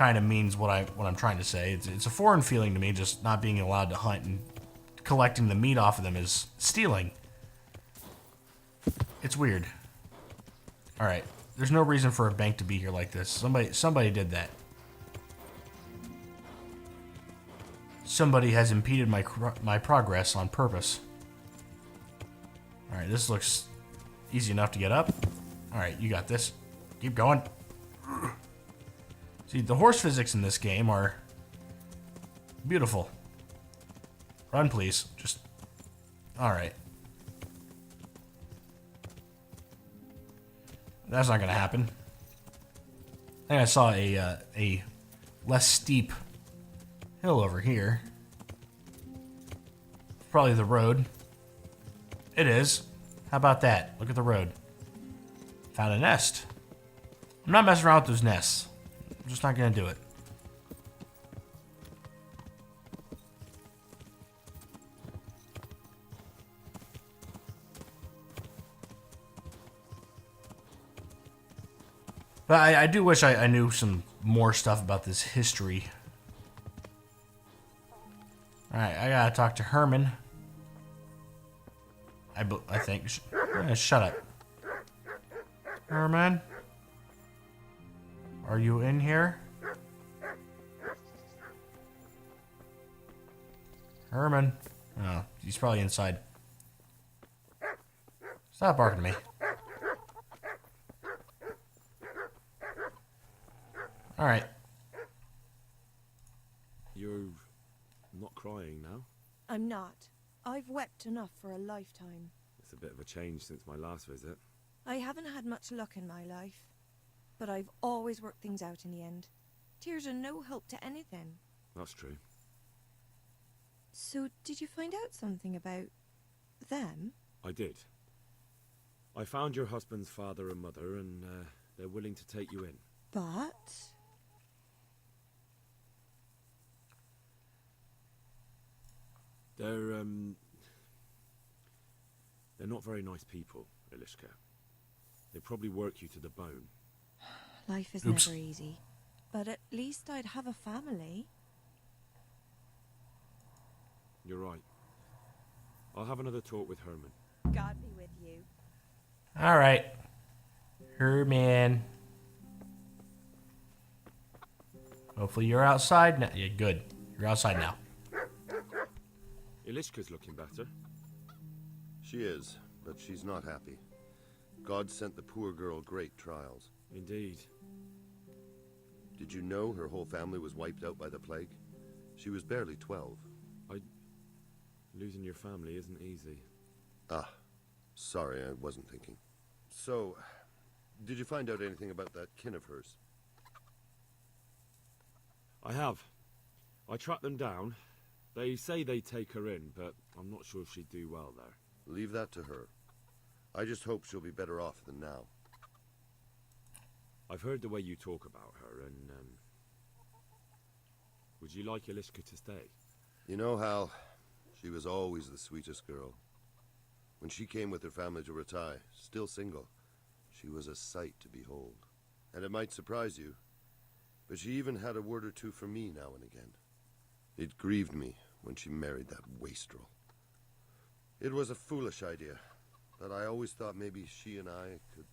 kind of means what I'm trying to say. It's a foreign feeling to me, just not being allowed to hunt and collecting the meat off of them is stealing. It's weird. All right, there's no reason for a bank to be here like this. Somebody did that. Somebody has impeded my progress on purpose. All right, this looks easy enough to get up. All right, you got this. Keep going. See, the horse physics in this game are beautiful. Run, please. Just... All right. That's not gonna happen. I think I saw a less steep hill over here. Probably the road. It is. How about that? Look at the road. Found a nest. I'm not messing around with those nests. I'm just not gonna do it. But I do wish I knew some more stuff about this history. Alright, I gotta talk to Herman. I think. Shut up. Herman? Are you in here? Herman? Oh, he's probably inside. Stop barking at me. Alright. You're not crying now? I'm not. I've wept enough for a lifetime. It's a bit of a change since my last visit. I haven't had much luck in my life, but I've always worked things out in the end. Tears are no help to anything. That's true. So, did you find out something about them? I did. I found your husband's father and mother, and they're willing to take you in. But... They're not very nice people, Elishka. They probably work you to the bone. Life is Oops. never easy. But at least I'd have a family. You're right. I'll have another talk with Herman. God be with you. Alright. Herman. Hopefully you're outside now. Yeah, good. You're outside now. Elishka's looking better. She is, but she's not happy. God sent the poor girl great trials. Indeed. Did you know her whole family was wiped out by the plague? She was barely 12. Losing your family isn't easy. Ah, sorry, I wasn't thinking. So, did you find out anything about that kin of hers? I have. I tracked them down. They say they take her in, but I'm not sure she'd do well there. Leave that to her. I just hope she'll be better off than now. I've heard the way you talk about her, and, would you like Elishka to stay? You know, Hal, she was always the sweetest girl. When she came with her family to Ratai, still single, she was a sight to behold. And it might surprise you, but she even had a word or two for me now and again. It grieved me when she married that wastrel. It was a foolish idea, but I always thought maybe she and I could...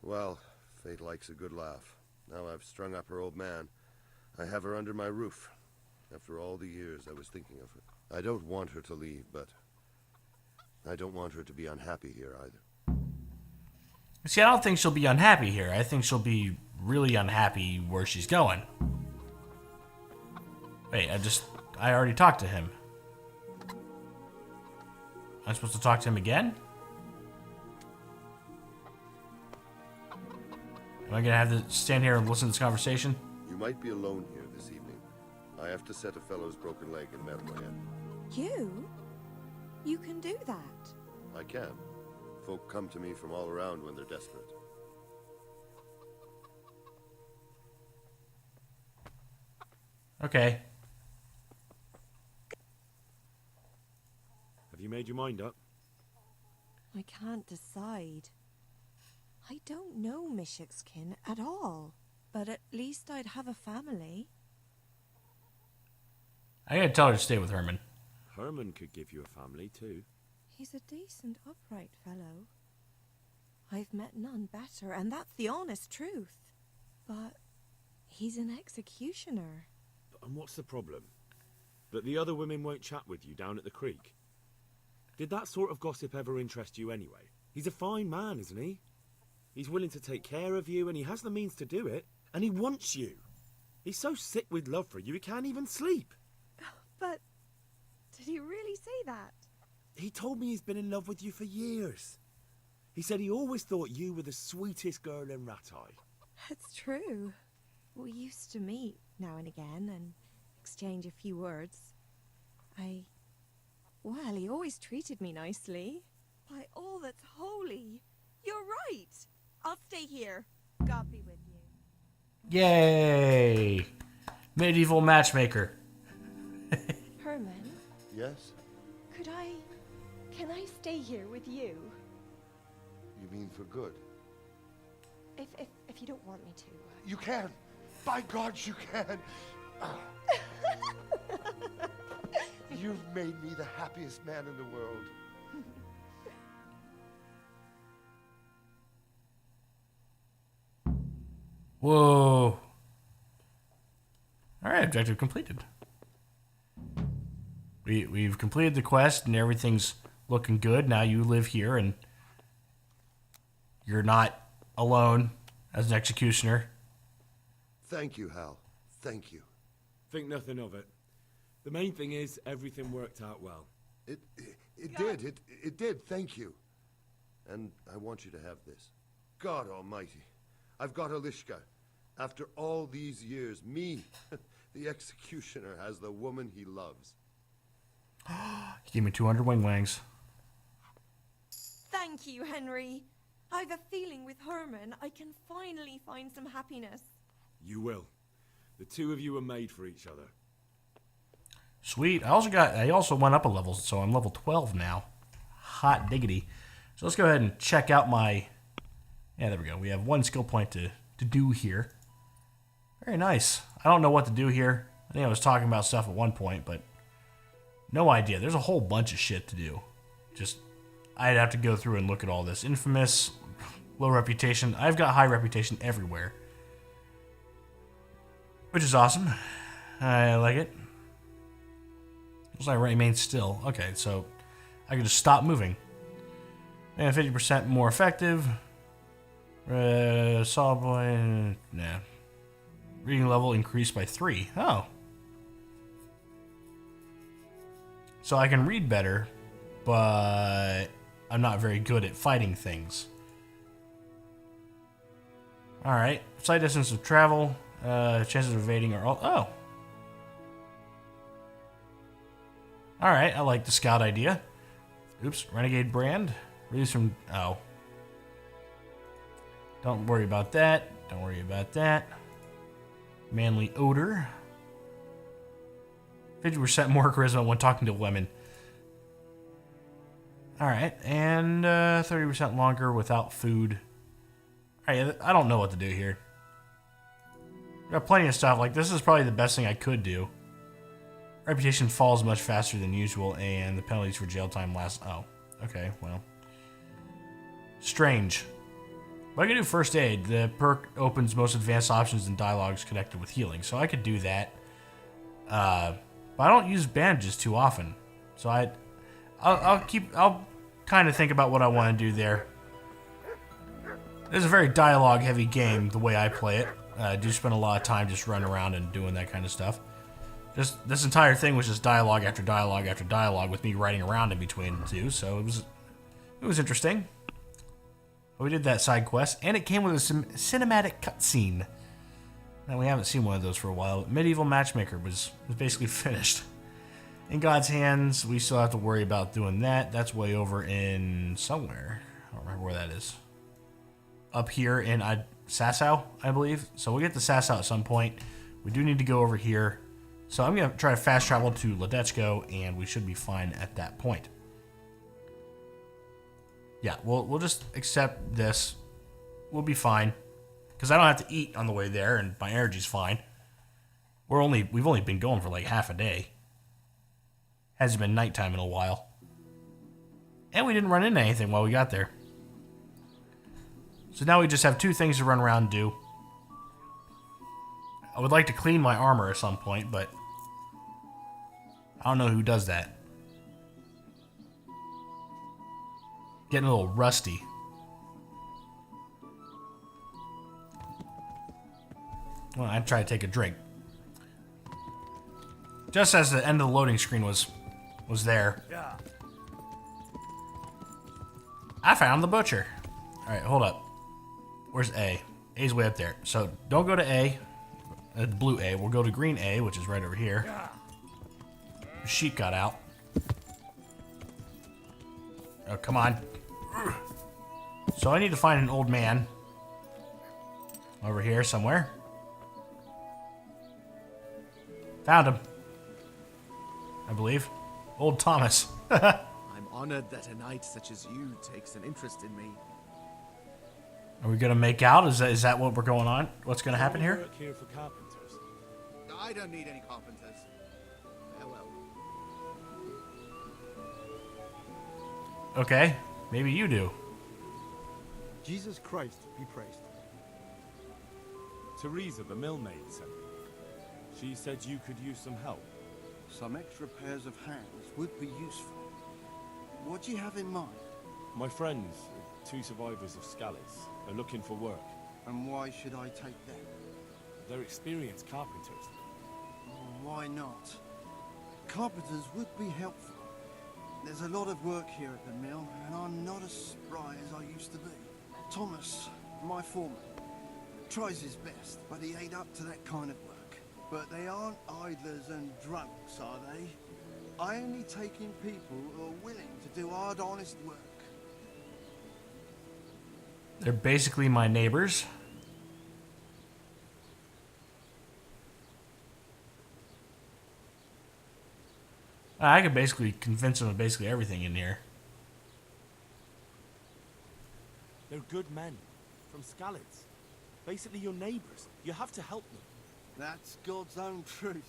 Well, fate likes a good laugh. Now I've strung up her old man. I have her under my roof. After all the years I was thinking of her. I don't want her to leave, but I don't want her to be unhappy here either. See, I don't think she'll be unhappy here. I think she'll be really unhappy where she's going. Wait, I already talked to him. I'm supposed to talk to him again? Am I gonna have to stand here and listen to this conversation? You might be alone here this evening. I have to set a fellow's broken leg in Mermoyen. You? You can do that? I can. Folk come to me from all around when they're desperate. Okay. Have you made your mind up? I can't decide. I don't know Mishik's kin at all. but at least I'd have a family. I gotta tell her to stay with Herman. Herman could give you a family too. He's a decent, upright fellow. I've met none better, and that's the honest truth. But he's an executioner. And what's the problem? That the other women won't chat with you down at the creek? Did that sort of gossip ever interest you anyway? He's a fine man, isn't he? He's willing to take care of you, and he has the means to do it. And he wants you. He's so sick with love for you, he can't even sleep. But did he really say that? He told me he's been in love with you for years. He said he always thought you were the sweetest girl in Rattay. That's true. We used to meet now and again and exchange a few words. Well, he always treated me nicely. By all that's holy, you're right. I'll stay here. God be with you. Yay! Medieval matchmaker. Herman, Yes? can I stay here with you? You mean for good? If you don't want me to. You can! By God, you can! You've made me the happiest man in the world. Whoa. Alright, objective completed. We've completed the quest and everything's looking good. Now you live here and you're not alone as an executioner. Thank you, Hal. Thank you. Think nothing of it. The main thing is everything worked out well. It did. It did. Thank you. And I want you to have this. God almighty. I've got Alishka. After all these years, me, the executioner, has the woman he loves. He gave me 200 wing wangs. Thank you, Henry. I've a feeling with Herman I can finally find some happiness. You will. The two of you are made for each other. Sweet. I also went up a level, so I'm level 12 now. Hot diggity. So let's go ahead and check out my... Yeah, there we go. We have one skill point to do here. Very nice. I don't know what to do here. I think I was talking about stuff at one point, but no idea. There's a whole bunch of shit to do. Just, I'd have to go through and look at all this. Infamous, low reputation. I've got high reputation everywhere. Which is awesome. I like it. Looks like I remain still. Okay, so I can just stop moving. And 50% more effective. Solid point. Nah. Reading level increased by 3. Oh. So I can read better, but I'm not very good at fighting things. Alright. Sight distance of travel. Chances of evading are all... Oh. Alright, I like the scout idea. Oops. Renegade brand. Release from... Oh. Don't worry about that. Don't worry about that. Manly odor. 50% more charisma when talking to women. Alright, and 30% longer without food. Alright, I don't know what to do here. Got plenty of stuff. Like, this is probably the best thing I could do. Reputation falls much faster than usual, and the penalties for jail time last... Oh, okay, well. Strange. But I can do first aid. The perk opens most advanced options and dialogues connected with healing, so I could do that. But I don't use bandages too often, so I'll kind of think about what I want to do there. It's a very dialogue-heavy game the way I play it. I do spend a lot of time just running around and doing that kind of stuff. Just this entire thing was just dialogue after dialogue after dialogue with me riding around in between the two, so it was interesting. We did that side quest, and it came with a cinematic cutscene. And we haven't seen one of those for a while. Medieval Matchmaker was basically finished. In God's hands, we still have to worry about doing that. That's way over in somewhere. I don't remember where that is. Up here in Sasau, I believe. So we'll get to Sasau at some point. We do need to go over here. So I'm going to try to fast travel to Ledechko, and we should be fine at that point. Yeah, we'll just accept this. We'll be fine. because I don't have to eat on the way there, and my energy's fine. We've only been going for like half a day. Hasn't been nighttime in a while. And we didn't run into anything while we got there. So now we just have 2 things to run around and do. I would like to clean my armor at some point, but I don't know who does that. Getting a little rusty. Well, I'd try to take a drink. Just as the end of the loading screen was there. Yeah. I found the butcher. Alright, hold up. Where's A? A's way up there. So don't go to A. Blue A. We'll go to green A, which is right over here. The sheep got out. Oh, come on. So I need to find an old man. Over here somewhere. Found him. I believe. Old Thomas. I'm honored that a knight such as you takes an interest in me. Are we gonna make out? Is that what we're going on? What's gonna happen here? Work here for carpenters. I don't need any carpenters. Farewell. Okay, maybe you do. Jesus Christ be praised. Teresa, the millmaid, sent me. She said you could use some help. Some extra pairs of hands would be useful. What do you have in mind? My friends, 2 survivors of Scalise, are looking for work. And why should I take them? They're experienced carpenters. Oh, why not? Carpenters would be helpful. There's a lot of work here at the mill, and I'm not as spry as I used to be. Thomas, my foreman, tries his best, but he ain't up to that kind of work. But they aren't idlers and drunks, are they? I only take in people who are willing to do hard, honest work. They're basically my neighbors. I could basically convince them of basically everything in here. They're good men. From Scalise. Basically your neighbours. You have to help them. That's God's own truth.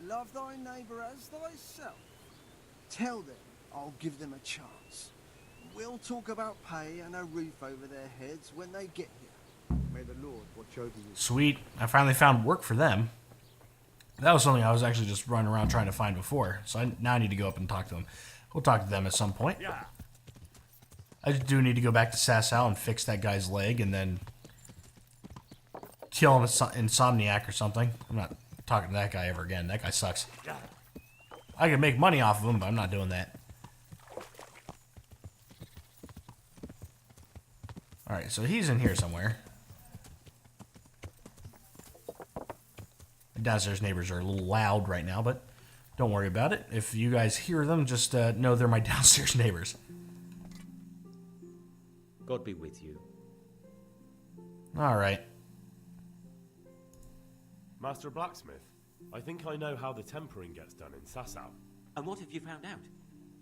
Love thy neighbour as thyself. Tell them I'll give them a chance. We'll talk about pay and a roof over their heads when they get here. May the Lord watch over you. Sweet. I finally found work for them. That was something I was actually just running around trying to find before. So now I need to go up and talk to them. We'll talk to them at some point. Yeah. I do need to go back to Sasau and fix that guy's leg and then kill him insomniac or something. I'm not talking to that guy ever again. That guy sucks. I can make money off of him, but I'm not doing that. Alright, so he's in here somewhere. The downstairs neighbors are a little loud right now, but don't worry about it. If you guys hear them, just know they're my downstairs neighbors. God be with you. Alright. Master Blacksmith, I think I know how the tempering gets done in Sasau. And what have you found out?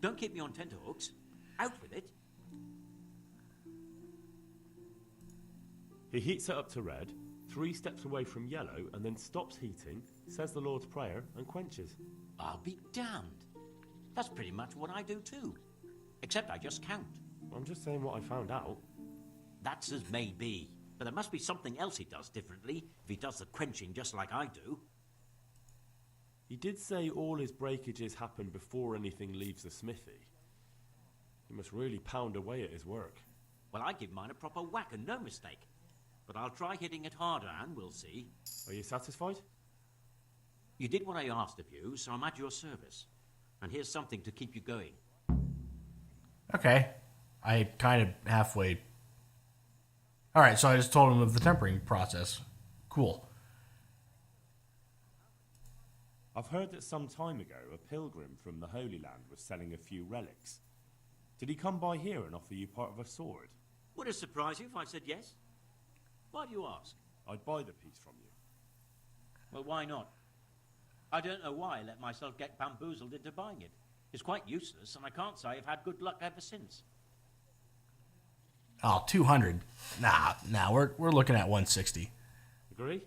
Don't keep me on tenterhooks. Out with it. He heats it up to red, 3 steps away from yellow, and then stops heating, says the Lord's Prayer, and quenches. I'll be damned. That's pretty much what I do too. Except I just count. I'm just saying what I found out. That's as may be. But there must be something else he does differently if he does the quenching just like I do. He did say all his breakages happen before anything leaves the smithy. He must really pound away at his work. Well, I give mine a proper whack and no mistake. But I'll try hitting it harder and we'll see. Are you satisfied? You did what I asked of you, so I'm at your service. And here's something to keep you going. Okay. I kind of halfway... Alright, so I just told him of the tempering process. Cool. I've heard that some time ago a pilgrim from the Holy Land was selling a few relics. Did he come by here and offer you part of a sword? Would it surprise you if I said yes? Why do you ask? I'd buy the piece from you. Well, why not? I don't know why I let myself get bamboozled into buying it. It's quite useless, and I can't say I've had good luck ever since. Oh, 200. Nah, we're looking at 160. Agree?